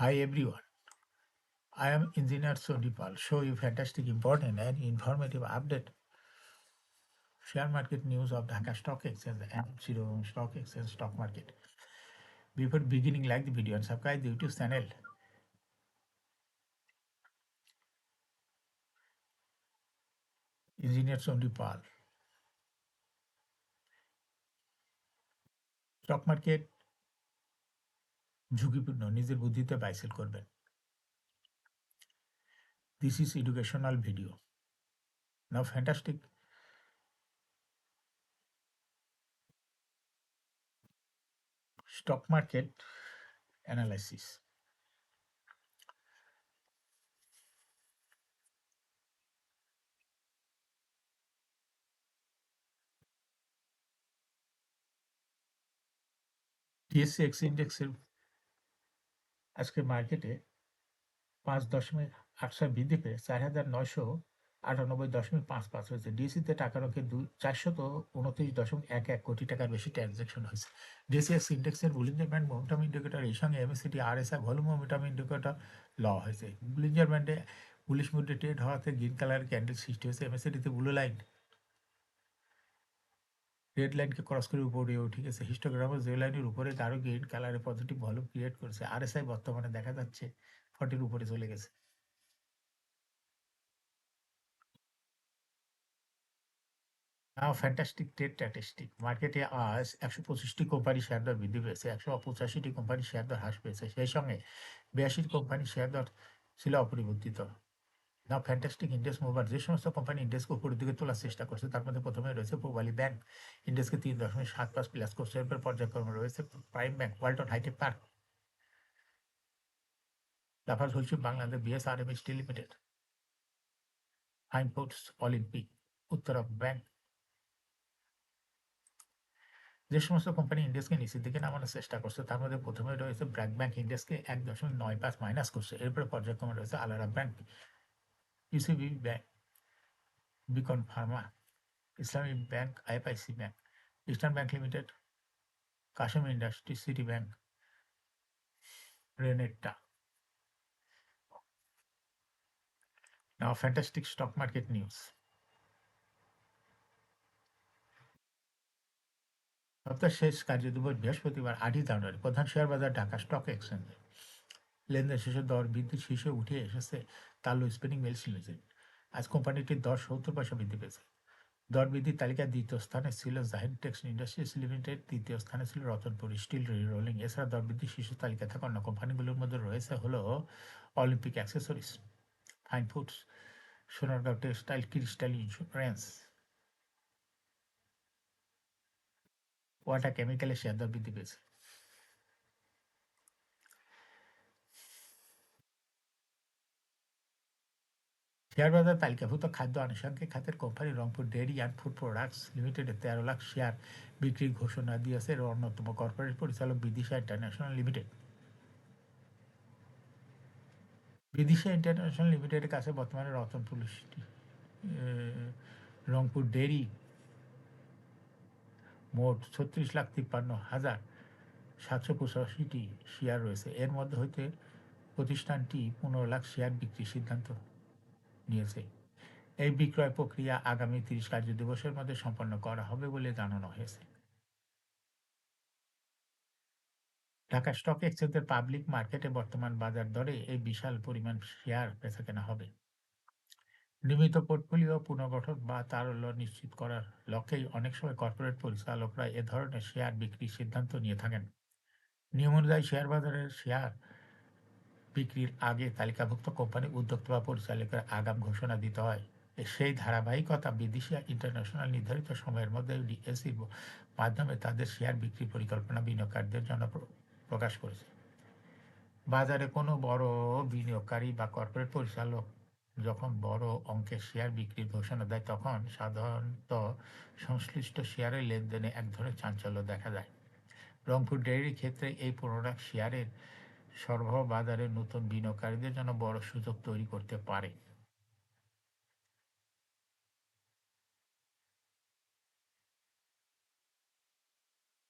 Hi everyone, I am Engineer Sonipal. Show you fantastic, important and informative update. Share market news of Dhaka Stock Exchange and Zero Stock Exchange stock market. Before beginning, like the video and subscribe the YouTube channel. Engineer Sonipal. Stock market ঝুঁকিপূর্ণ, নিজের বুদ্ধিতে বাইসেল করবেন। This is educational video. Now fantastic stock market analysis. TSX ইন্ডেক্সের আজকে মার্কেটে 5.8 বৃদ্ধি পেয়ে 4,998.55 হয়েছে। ডিএসিতে টাকার অঙ্কে 429.11 কোটি টাকার বেশি ট্রানজ্যাকশন হয়েছে। ডিএসিএক্স ইন্ডেক্সের বুলিঞ্জার ব্যান্ড মোমেন্টাম ইন্ডিকেটর এই সঙ্গে MACT RSI volume momentum indicator ল হয়েছে। বুলিঞ্জার ব্যান্ডে বুলিশ মুডে ট্রেড হওয়াতে গ্রিন কালার ক্যান্ডেল সৃষ্টি হয়েছে। এমএসিটিতে ব্লু লাইন রেড লাইনকে ক্রস করে উপরে উঠে গেছে। হিস্টোগ্রামও যে লাইনের উপরে গাঢ় গ্রিন কালারে পজিটিভ ভলিউম ক্রিয়েট করেছে। আরএসআই বর্তমানে দেখা যাচ্ছে 40-র উপরে চলে গেছে। নাও ফ্যান্টাস্টিক ট্রেড স্ট্যাটিস্টিক মার্কেটে আজ 125টি কোম্পানি শেয়ার দর বৃদ্ধি পেয়েছে, 185টি কোম্পানি শেয়ার দর হ্রাস পেয়েছে। সেই সঙ্গে 82টি কোম্পানি শেয়ার দর ছিল অপরিবর্তিত। নাও ফ্যান্টাস্টিক ইন্ডেক্স মুভার যে সমস্ত কোম্পানি ইন্ডেক্সকে উপরের দিকে তোলার চেষ্টা করছে তার মধ্যে প্রথমে রয়েছে পূবালী ব্যাংক, ইন্ডেক্সকে 3.75 প্লাস করছে। এরপর পর্যায়ক্রমে রয়েছে Prime Bank, Walton Hi-Tech Park, Lafarge Holcim Bangladesh, BSRM Steel Limited, Fine Foods, Olympic, Uttara Bank. যে সমস্ত কোম্পানি ইন্ডেক্সকে নিচের দিকে নামানোর চেষ্টা করছে তার মধ্যে প্রথমে রয়েছে ব্র্যাক ব্যাংক, ইন্ডেক্সকে 1.95 মাইনাস করছে। এরপরে পর্যায়ক্রমে রয়েছে আলারা Bank, UCB Bank, Beacon Pharma, Islami Bank, IFIC Bank, Eastern Bank Limited, Kashim Industry, City Bank, Renata. Now fantastic stock market news. সপ্তাহের শেষ কার্যদিবস বৃহস্পতিবার 8 জানুয়ারি। প্রধান শেয়ার বাজার ঢাকা স্টক এক্সচেঞ্জে লেনদেন শেষে দর বৃদ্ধির শীর্ষে উঠে এসেছে তাল্লু স্পিনিং মিলস লিমিটেড। আজ কোম্পানিটির দর 70 পয়সা বৃদ্ধি পেয়েছে। দর বৃদ্ধির তালিকায় দ্বিতীয় স্থানে ছিল জাহিদ টেক্স ইন্ডাস্ট্রিজ লিমিটেড, তৃতীয় স্থানে ছিল রতনপুর স্টিল রোলিং। এছাড়া দর বৃদ্ধির শীর্ষ তালিকায় থাকা অন্য কোম্পানিগুলোর মধ্যে রয়েছে হলো Olympic Accessories, Fine Foods, Sonargaon Textile, Crystal Insurance, Water কেমিক্যালের শেয়ার দর বৃদ্ধি পেয়েছে। শেয়ার বাজার তালিকাভুক্ত খাদ্য আনুষঙ্গিক খাতের company Rangpur Dairy and Food Products লিমিটেডের 13 লাখ শেয়ার বিক্রির ঘোষণা দিয়েছে এর অন্যতম কর্পোরেট পরিচালক Bidisha International Limited. Bidisha International লিমিটেডের কাছে বর্তমানে রতনপুর রংপুর ডেয়ারি মোট 36,53,785টি শেয়ার রয়েছে। এর মধ্যে হইতে প্রতিষ্ঠানটি 15 লাখ শেয়ার বিক্রির সিদ্ধান্ত নিয়েছে। এই বিক্রয় প্রক্রিয়া আগামী 30 কার্যদিবসের মধ্যে সম্পন্ন করা হবে বলে জানানো হয়েছে। ঢাকা স্টক এক্সচেঞ্জের পাবলিক মার্কেটে বর্তমান বাজার দরে এই বিশাল পরিমাণ শেয়ার বেচাকেনা হবে। নিয়মিত পোর্টফোলিও পুনর্গঠন বা তারল্য নিশ্চিত করার লক্ষ্যেই অনেক সময় কর্পোরেট পরিচালকরা এ ধরনের শেয়ার বিক্রির সিদ্ধান্ত নিয়ে থাকেন। নিয়ম অনুযায়ী শেয়ার বাজারের শেয়ার বিক্রির আগে তালিকাভুক্ত কোম্পানি উদ্যোক্তা বা পরিচালকের আগাম ঘোষণা দিতে হয়। সেই ধারাবাহিকতা বিদেশি ইন্টারন্যাশনাল নির্ধারিত সময়ের মধ্যে ডিএসির মাধ্যমে তাদের শেয়ার বিক্রির পরিকল্পনা বিনিয়োগকারীদের জন্য প্রকাশ করেছে। বাজারে কোনো বড় বিনিয়োগকারী বা কর্পোরেট পরিচালক যখন বড় অঙ্কের শেয়ার বিক্রির ঘোষণা দেয় তখন সাধারণত সংশ্লিষ্ট শেয়ারের লেনদেনে এক ধরনের চাঞ্চল্য দেখা যায়। রংপুর ডেয়ারির ক্ষেত্রে এই 15 লাখ শেয়ারের সরবরাহ বাজারে নতুন বিনিয়োগকারীদের জন্য বড় সুযোগ তৈরি করতে পারে।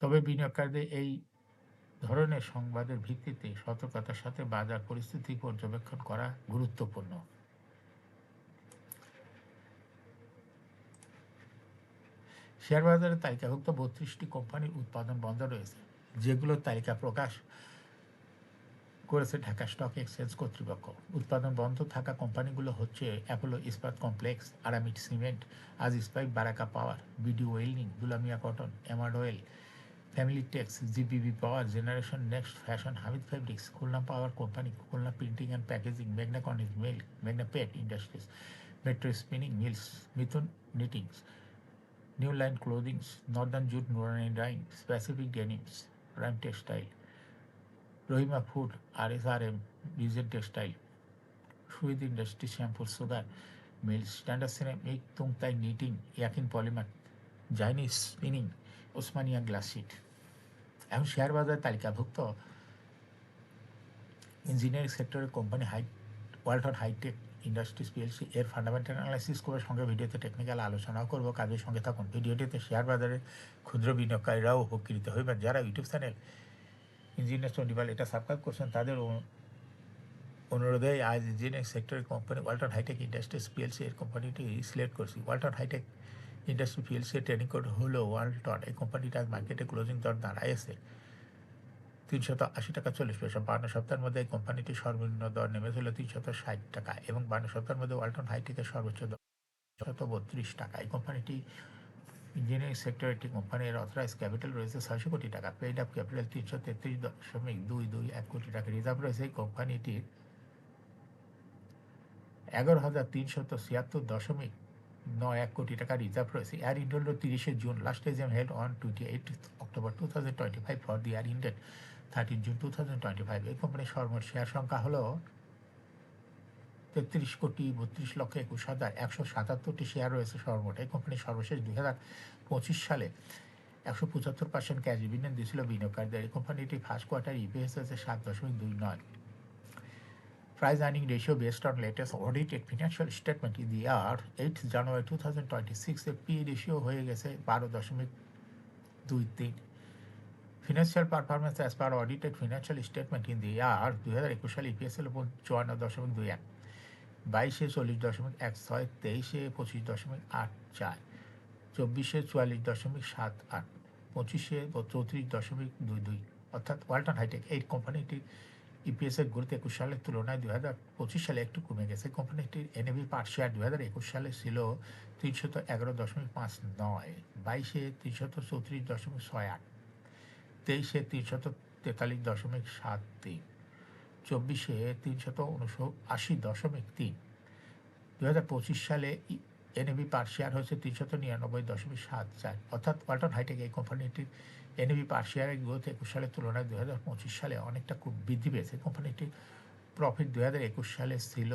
তবে বিনিয়োগকারীদের এই ধরনের সংবাদের ভিত্তিতে সতর্কতার সাথে বাজার পরিস্থিতি পর্যবেক্ষণ করা গুরুত্বপূর্ণ। শেয়ার বাজারে তালিকাভুক্ত ৩২টি কোম্পানির উৎপাদন বন্ধ রয়েছে, যেগুলোর তালিকা প্রকাশ করেছে ঢাকা স্টক এক্সচেঞ্জ কর্তৃপক্ষ। উৎপাদন বন্ধ থাকা কোম্পানিগুলো হচ্ছে অ্যাপোলো ইস্পাত কমপ্লেক্স, আরামিড সিমেন্ট, আজ ইস্পাইট, Baraka Power, BD Welding, Dulamia Cotton, Emerald Oil, Family Tex, GBB Power, Generation Next Fashion, Hamid Fabrics, Khulna Power Company, Khulna Printing and Packaging, মেঘনা কনিজ মিল্ক, মেঘনা Pet Industries, Metro Spinning Mills, Mithun Knitting, New Line Clothings, Northern Jute, Nurani Dyeing, Specific Denims, রাইম Textile, Rahima Food, RSRM, Regent Textile, সুইদ Industry, Shyampur Sugar Mills, Standard Ceramic, Tunghai Knitting, Yeakin Polymer, Zaheen Spinning, Osmania glass sheet. এখন share বাজারে তালিকাভুক্ত engineering সেক্টরের company Walton Hi-Tech Industries PLC এর fundamental analysis করে সঙ্গে ভিডিওতে টেকনিক্যাল আলোচনাও করব। কাজের সঙ্গে থাকুন। ভিডিওটিতে শেয়ার বাজারে ক্ষুদ্র বিনিয়োগকারীরাও উপকৃত হইবেন। যারা ইউটিউব চ্যানেল ইঞ্জিনিয়ার চন্ডিপাল এটা সাবস্ক্রাইব করছেন, তাদের অনুরোধে আজ ইঞ্জিনিয়ারিং সেক্টরের company Walton Hi-Tech Industries PLC এর কোম্পানিটি সিলেক্ট করছি। ওয়ালটন হাইটেক ইন্ডাস্ট্রি পিএলসি এর ট্রেডিং কোড হলো ওয়ালটন। এই কোম্পানিটা আজ মার্কেটে ক্লোজিং দর দাঁড়াইছে 380 টাকা 40 পয়সা। 52 সপ্তাহের মধ্যে এই কোম্পানিটির সর্বনিম্ন দর নেমেছিল 360 টাকা এবং 52 সপ্তাহের মধ্যে ওয়ালটন হাইটেকের সর্বোচ্চ দর 132 টাকা। এই কোম্পানিটি ইঞ্জিনিয়ারিং সেক্টর একটি কোম্পানির অথরাইজ ক্যাপিটাল রয়েছে 600 কোটি টাকা। পেইড আপ ক্যাপিটাল 333.221 কোটি টাকা। রিজার্ভ রয়েছে এই কোম্পানিটির 11,376.91 কোটি টাকা রিজার্ভ রয়েছে। Air India 30 June, last exam held on 28 October 2025 for the air India 13 June 2025। এই কোম্পানির সর্বমোট শেয়ার সংখ্যা হলো 33,32,21,177টি শেয়ার রয়েছে সর্বমোট। এই কোম্পানির সর্বশেষ 2025 সালে 175% ক্যাশ ডিভিডেন্ড দিয়েছিল বিনিয়োগকারীদের। এই কোম্পানিটি ফার্স্ট কোয়ার্টার ইপিএস হয়েছে 7.29। Price earning ratio based on latest audited financial statement in the year 8 January 2026 এর পি রেশিও হয়ে গেছে 12.23। Financial performance as per audited financial statement in the year 2021 সালে ইপিএস এর উপর 54.21, 22-এ 40.16, 23-এ 25.84, 24-এ 44.78, 25-এ 34.22। অর্থাৎ ওয়ালটন হাইটেক এই কোম্পানিটির ইপিএসের গ্রোথ 21 সালের তুলনায় 2025 সালে একটু কমে গেছে। কোম্পানিটির এনএভি পার শেয়ার 2021 সালে ছিল 311.59, 22-এ 334.68, 23-এ 343.73, 24-এ 379.3। 2025 সালে এনএভি পার শেয়ার হয়েছে 399.74। অর্থাৎ ওয়ালটন হাইটেক এই কোম্পানিটির এনএভি পার শেয়ারের গ্রোথ 21 সালের তুলনায় 2025 সালে অনেকটা খুব বৃদ্ধি পেয়েছে। কোম্পানিটির প্রফিট 2021 সালে ছিল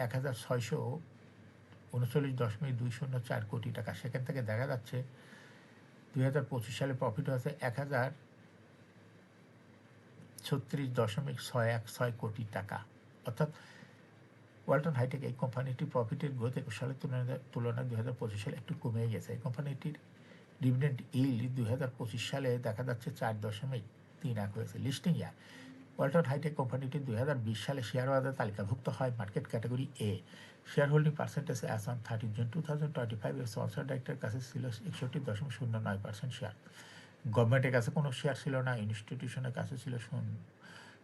1,639.204 কোটি টাকা। সেখান থেকে দেখা যাচ্ছে 2025 সালে প্রফিট হয়েছে 1,036.616 কোটি টাকা। অর্থাৎ ওয়ালটন হাইটেক এই কোম্পানিটির প্রফিটের গ্রোথ 21 সালের তুলনায় 2025 সালে একটু কমে গেছে। এই কোম্পানিটির ডিভিডেন্ড ইল্ড 2025 সালে দেখা যাচ্ছে 4.31 হয়েছে। লিস্টিং ইয়ার ওয়ালটন হাইটেক কোম্পানিটি 2020 সালে শেয়ার বাজারে তালিকাভুক্ত হয় market category A. Share holding percentage as on 30 June 2025 এর স্পন্সর ডাইরেক্টরের কাছে ছিল 61.09% শেয়ার। গভর্নমেন্টের কাছে কোনো শেয়ার ছিল না। ইনস্টিটিউশনের কাছে ছিল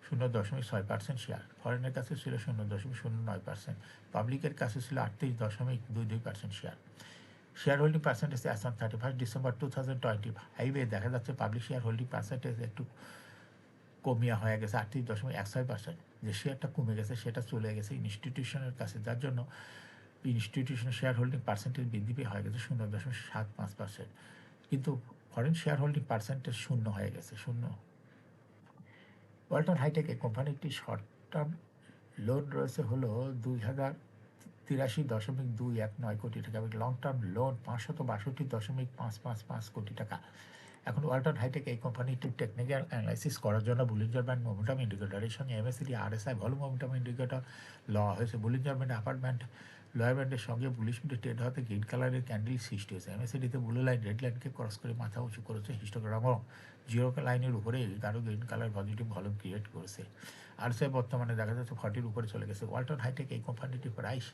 0.6% শেয়ার। ফরেনের কাছে ছিল 0.09%। পাবলিকের কাছে ছিল 38.22% share. Share holding percentage as on 31 December 2025 দেখা যাচ্ছে পাবলিক শেয়ার হোল্ডিং পার্সেন্টেজ একটু কমিয়া হয়ে গেছে 38.16%। যে শেয়ারটা কমে গেছে সেটা চলে গেছে ইনস্টিটিউশনের কাছে, যার জন্য ইনস্টিটিউশনের শেয়ার হোল্ডিং পার্সেন্টেজ বৃদ্ধি পেয়ে হয়ে গেছে 0.75%। কিন্তু ফরেন শেয়ার হোল্ডিং পার্সেন্টেজ শূন্য হয়ে গেছে, শূন্য। ওয়ালটন হাইটেক এই কোম্পানিটি শর্ট টার্ম লোন রয়েছে হলো 2,083.219 কোটি টাকা এবং লং টার্ম লোন 562.555 কোটি টাকা। এখন ওয়ালটন হাইটেক এই কোম্পানিটির টেকনিক্যাল অ্যানালাইসিস করার জন্য বুলিঞ্জার ব্যান্ড মোমেন্টাম ইন্ডিকেটরের সঙ্গে MACD RSI volume momentum indicator লওয়া হয়েছে। বুলিঞ্জার ব্যান্ড আপার ব্যান্ড লোয়ার ব্যান্ডের সঙ্গে বুলিশ মুডে ট্রেড হতে গ্রিন কালারের ক্যান্ডেল সৃষ্টি হয়েছে। এমএসিডিতে ব্লু লাইন রেড লাইনকে ক্রস করে মাথা উঁচু করেছে। হিস্টোগ্রামও জিরো লাইনের উপরে গাঢ় green colour positive volume create করেছে। আরসিআই বর্তমানে দেখা যাচ্ছে 40-র উপরে চলে গেছে। ওয়ালটন হাইটেক এই কোম্পানিটির প্রাইস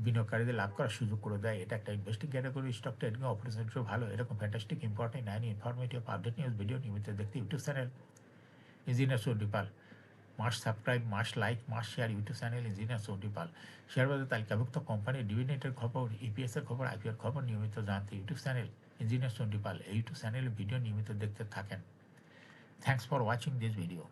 বিনিয়োগকারীদের লাভ করার সুযোগ করে দেয়। এটা একটা ইনভেস্টিং ক্যাটাগরি স্টক, ট্রেডিং অপরচুনিটিও ভালো। এরকম fantastic important nine informative update news video নিয়মিত দেখতে YouTube channel engineer Soudipal must subscribe, must like, must share YouTube channel engineer Soudipal. Share বাজার তালিকাভুক্ত কোম্পানির ডিভিডেন্ডের খবর, ইপিএসের খবর, আইপিওর খবর নিয়মিত জানতে ইউটিউব চ্যানেল ইঞ্জিনিয়ার সৌদিপাল এই ইউটিউব চ্যানেলে ভিডিও নিয়মিত দেখতে থাকেন। Thanks for watching this video.